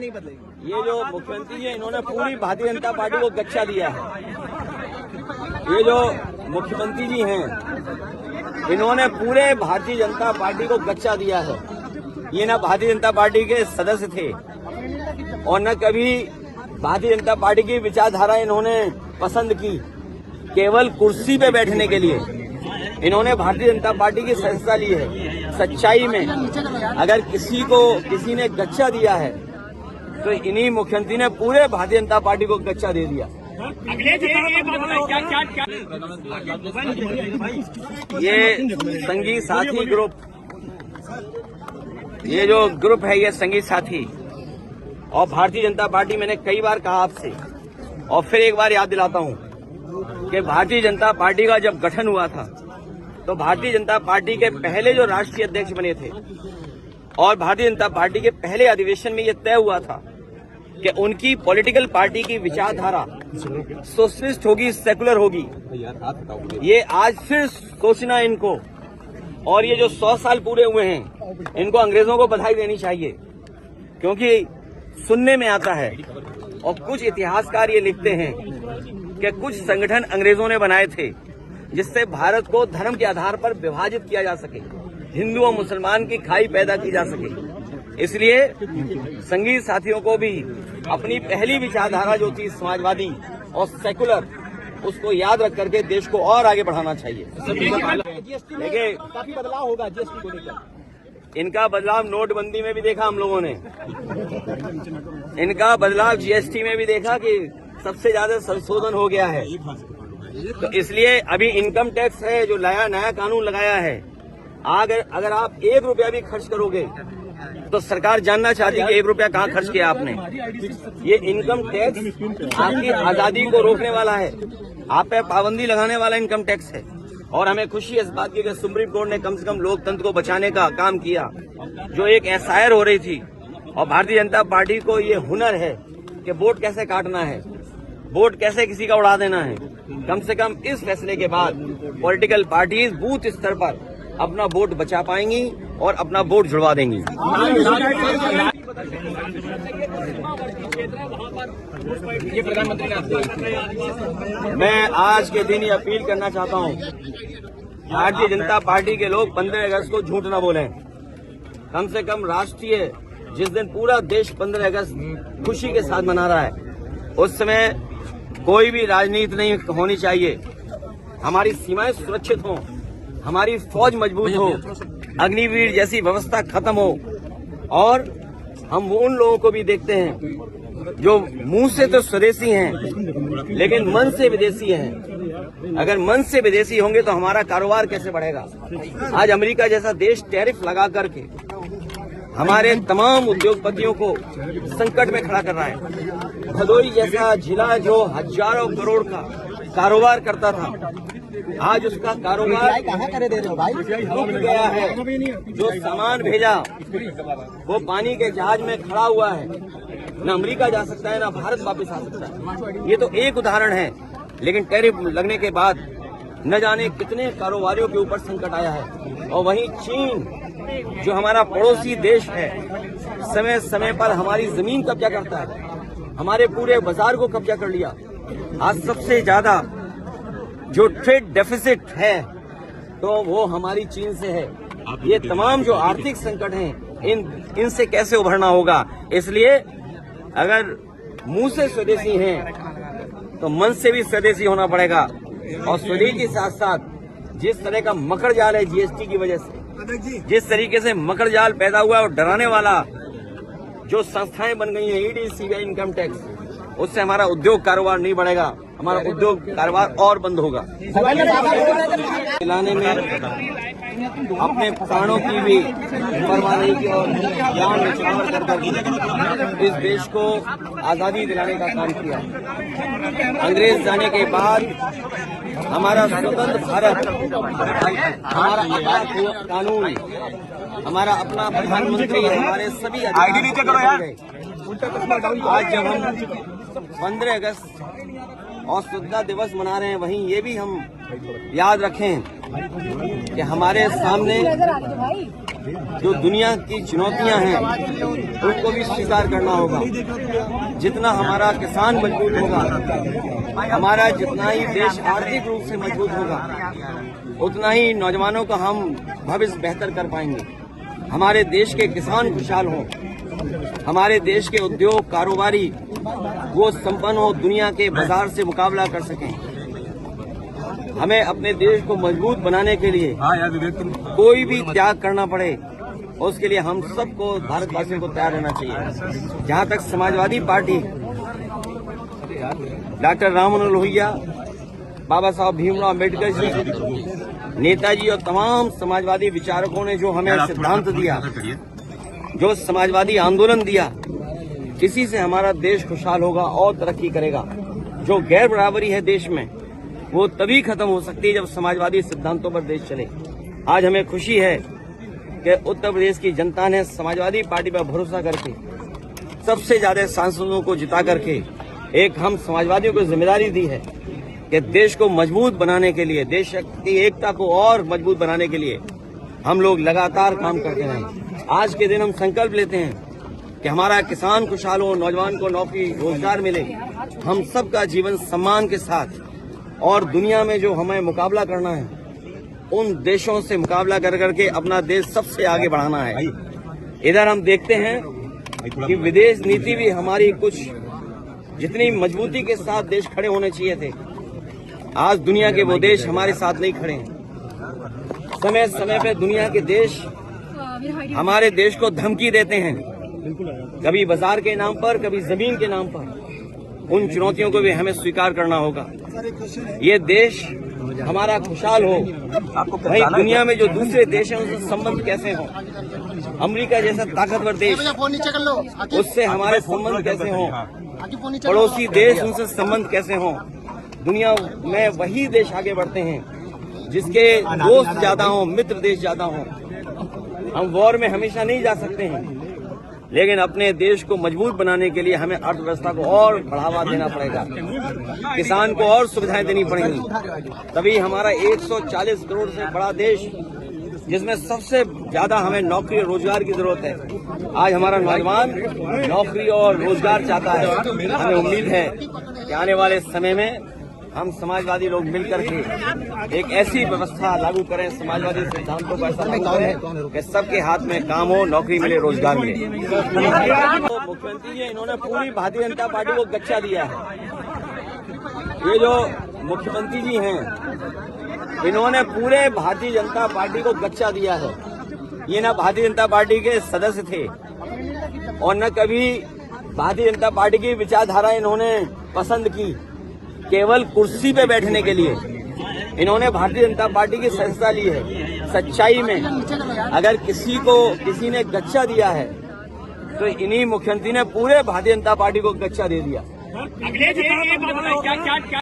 नहीं बदलेगी। ये जो मुख्यमंत्री जी इन्होंने पूरी भारतीय जनता पार्टी को गच्चा दिया है। ये जो मुख्यमंत्री जी हैं इन्होंने पूरे भारतीय जनता पार्टी को गच्चा दिया है। ये न भारतीय जनता पार्टी के सदस्य थे और न कभी भारतीय जनता पार्टी की विचारधारा इन्होंने पसंद की। केवल कुर्सी पे बैठने के लिए इन्होंने भारतीय जनता पार्टी की सदस्यता ली है। सच्चाई में अगर किसी ने गच्चा दिया है तो इन्हीं मुख्यमंत्री ने पूरे भारतीय जनता पार्टी को गच्चा दे दिया। ये संगी साथी ग्रुप, ये जो ग्रुप है ये संगी साथी और भारतीय जनता पार्टी, मैंने कई बार कहा आपसे और फिर एक बार याद दिलाता हूं कि भारतीय जनता पार्टी का जब गठन हुआ था तो भारतीय जनता पार्टी के पहले जो राष्ट्रीय अध्यक्ष बने थे और भारतीय जनता पार्टी के पहले अधिवेशन में यह तय हुआ था कि उनकी पॉलिटिकल पार्टी की विचारधारा सोशलिस्ट होगी, सेकुलर होगी। ये आज फिर सोचना इनको, और ये जो 100 साल पूरे हुए हैं इनको अंग्रेजों को बधाई देनी चाहिए, क्योंकि सुनने में आता है और कुछ इतिहासकार ये लिखते हैं कि कुछ संगठन अंग्रेजों ने बनाए थे जिससे भारत को धर्म के आधार पर विभाजित किया जा सके, हिंदू और मुसलमान की खाई पैदा की जा सके। इसलिए संगी साथियों को भी अपनी पहली विचारधारा जो थी समाजवादी और सेकुलर, उसको याद रख करके देश को और आगे बढ़ाना चाहिए। देखिए काफी बदलाव होगा जीएसटी को लेकर। इनका बदलाव नोटबंदी में भी देखा हम लोगों ने, इनका बदलाव जीएसटी में भी देखा कि सबसे ज्यादा संशोधन हो गया है। तो इसलिए अभी इनकम टैक्स है जो नया कानून लगाया है, अगर आप 1 रुपया भी खर्च करोगे तो सरकार जानना चाहती है कि 1 रुपया कहाँ खर्च किया आपने। ये इनकम टैक्स आपकी आजादी को रोकने वाला है, आप पे पाबंदी लगाने वाला इनकम टैक्स है। और हमें खुशी है इस बात की कि सुप्रीम कोर्ट ने कम से कम लोकतंत्र को बचाने का काम किया। जो एक एसआईआर हो रही थी और भारतीय जनता पार्टी को ये हुनर है कि वोट कैसे काटना है, वोट कैसे किसी का उड़ा देना है, कम से कम इस फैसले के बाद पॉलिटिकल पार्टीज बूथ स्तर पर अपना वोट बचा पाएंगी और अपना वोट जुड़वा देंगी। मैं आज के दिन ये अपील करना चाहता हूँ, भारतीय जनता पार्टी के लोग 15 अगस्त को झूठ न बोलें। कम से कम राष्ट्रीय, जिस दिन पूरा देश 15 अगस्त खुशी के साथ मना रहा है, उस समय कोई भी राजनीति नहीं होनी चाहिए। हमारी सीमाएं सुरक्षित हों, हमारी फौज मजबूत हो, अग्निवीर जैसी व्यवस्था खत्म हो। और हम उन लोगों को भी देखते हैं जो मुंह से तो स्वदेशी हैं लेकिन मन से विदेशी हैं। अगर मन से विदेशी होंगे तो हमारा कारोबार कैसे बढ़ेगा। आज अमेरिका जैसा देश टैरिफ लगा करके हमारे तमाम उद्योगपतियों को संकट में खड़ा कर रहा है। भदोई जैसा जिला जो हजारों करोड़ का कारोबार करता था, आज उसका कारोबार रुक गया है। जो सामान भेजा वो पानी के जहाज में खड़ा हुआ है, न अमेरिका जा सकता है न भारत वापस आ सकता है। ये तो एक उदाहरण है, लेकिन टैरिफ लगने के बाद न जाने कितने कारोबारियों के ऊपर संकट आया है। और वहीं चीन जो हमारा पड़ोसी देश है, समय समय पर हमारी जमीन कब्जा करता है, हमारे पूरे बाजार को कब्जा कर लिया। आज सबसे ज्यादा जो ट्रेड डेफिसिट है तो वो हमारी चीन से है। ये तमाम जो आर्थिक संकट हैं इनसे कैसे उभरना होगा। इसलिए अगर मुंह से स्वदेशी हैं तो मन से भी स्वदेशी होना पड़ेगा। और स्वदेशी के साथ साथ जिस तरह का मकर जाल है जीएसटी की वजह से, जिस तरीके से मकर जाल पैदा हुआ है और डराने वाला जो संस्थाएं बन गई हैं, ईडी, सीबीआई, इनकम टैक्स, उससे हमारा उद्योग कारोबार नहीं बढ़ेगा, हमारा उद्योग कारोबार और बंद होगा। दिलाने में अपने प्राणों की भी परवाह नहीं की और जान न्यौछावर कर इस देश को आजादी दिलाने का काम किया। अंग्रेज जाने के बाद हमारा स्वतंत्र भारत, हमारा अपना कानून, हमारा अपना प्रधानमंत्री, हमारे सभी अधिकार गए। आज जब हम 15 अगस्त और स्वतंत्रता दिवस मना रहे हैं, वहीं ये भी हम याद रखें कि हमारे सामने जो दुनिया की चुनौतियां हैं उनको भी स्वीकार करना होगा। जितना हमारा किसान मजबूत होगा, हमारा जितना ही देश आर्थिक रूप से मजबूत होगा, उतना ही नौजवानों का हम भविष्य बेहतर कर पाएंगे। हमारे देश के किसान खुशहाल हों, हमारे देश के उद्योग कारोबारी वो संपन्न हो, दुनिया के बाजार से मुकाबला कर सकें। हमें अपने देश को मजबूत बनाने के लिए कोई भी त्याग करना पड़े, उसके लिए हम सबको भारतवासियों को तैयार रहना चाहिए। जहां तक समाजवादी पार्टी, डॉक्टर राम मनोहर लोहिया, बाबा साहब भीमराव अम्बेडकर जी, नेताजी और तमाम समाजवादी विचारकों ने जो हमें सिद्धांत दिया, जो समाजवादी आंदोलन दिया, इसी से हमारा देश खुशहाल होगा और तरक्की करेगा। जो गैर बराबरी है देश में, वो तभी खत्म हो सकती है जब समाजवादी सिद्धांतों पर देश चले। आज हमें खुशी है कि उत्तर प्रदेश की जनता ने समाजवादी पार्टी पर भरोसा करके सबसे ज्यादा सांसदों को जिता करके एक हम समाजवादियों को जिम्मेदारी दी है कि देश को मजबूत बनाने के लिए, देश की एकता को और मजबूत बनाने के लिए हम लोग लगातार काम करते रहें। आज के दिन हम संकल्प लेते हैं कि हमारा किसान खुशहाल हो, नौजवान को नौकरी रोजगार मिले, हम सबका जीवन सम्मान के साथ, और दुनिया में जो हमें मुकाबला करना है उन देशों से मुकाबला कर करके अपना देश सबसे आगे बढ़ाना है। इधर हम देखते हैं कि विदेश नीति भी हमारी कुछ जितनी मजबूती के साथ देश खड़े होने चाहिए थे, आज दुनिया के वो देश हमारे साथ नहीं खड़े हैं। समय समय पे दुनिया के देश हमारे देश को धमकी देते हैं, कभी बाजार के नाम पर, कभी जमीन के नाम पर। उन चुनौतियों को भी हमें स्वीकार करना होगा। ये देश हमारा खुशहाल हो, भाई दुनिया में जो दूसरे देश हैं उनसे संबंध कैसे हो, अमेरिका जैसा ताकतवर देश, उससे हमारे संबंध कैसे हों, पड़ोसी देश उनसे संबंध कैसे हों। दुनिया में वही देश आगे बढ़ते हैं जिसके दोस्त ज्यादा हों, मित्र देश ज्यादा हों। हम वॉर में हमेशा नहीं जा सकते हैं, लेकिन अपने देश को मजबूत बनाने के लिए हमें अर्थव्यवस्था को और बढ़ावा देना पड़ेगा, किसान को और सुविधाएं देनी पड़ेंगी। तभी हमारा 140 करोड़ से बड़ा देश, जिसमें सबसे ज्यादा हमें नौकरी और रोजगार की जरूरत है, आज हमारा नौजवान नौकरी और रोजगार चाहता है। हमें उम्मीद है कि आने वाले समय में हम समाजवादी लोग मिलकर के एक ऐसी व्यवस्था लागू करें, समाजवादी सिद्धांतों पर ऐसा लागू करें कि सबके हाथ में काम हो, नौकरी मिले, रोजगार मिले। तो मुख्यमंत्री जी इन्होंने पूरी भारतीय जनता पार्टी को गच्चा दिया है। ये जो मुख्यमंत्री जी हैं, इन्होंने पूरे भारतीय जनता पार्टी को गच्चा दिया है। ये न भारतीय जनता पार्टी के सदस्य थे और न कभी भारतीय जनता पार्टी की विचारधारा इन्होंने पसंद की। केवल कुर्सी पे बैठने के लिए इन्होंने भारतीय जनता पार्टी की सदस्यता ली है। सच्चाई में अगर किसी ने गच्चा दिया है तो इन्हीं मुख्यमंत्री ने पूरे भारतीय जनता पार्टी को गच्चा दे दिया।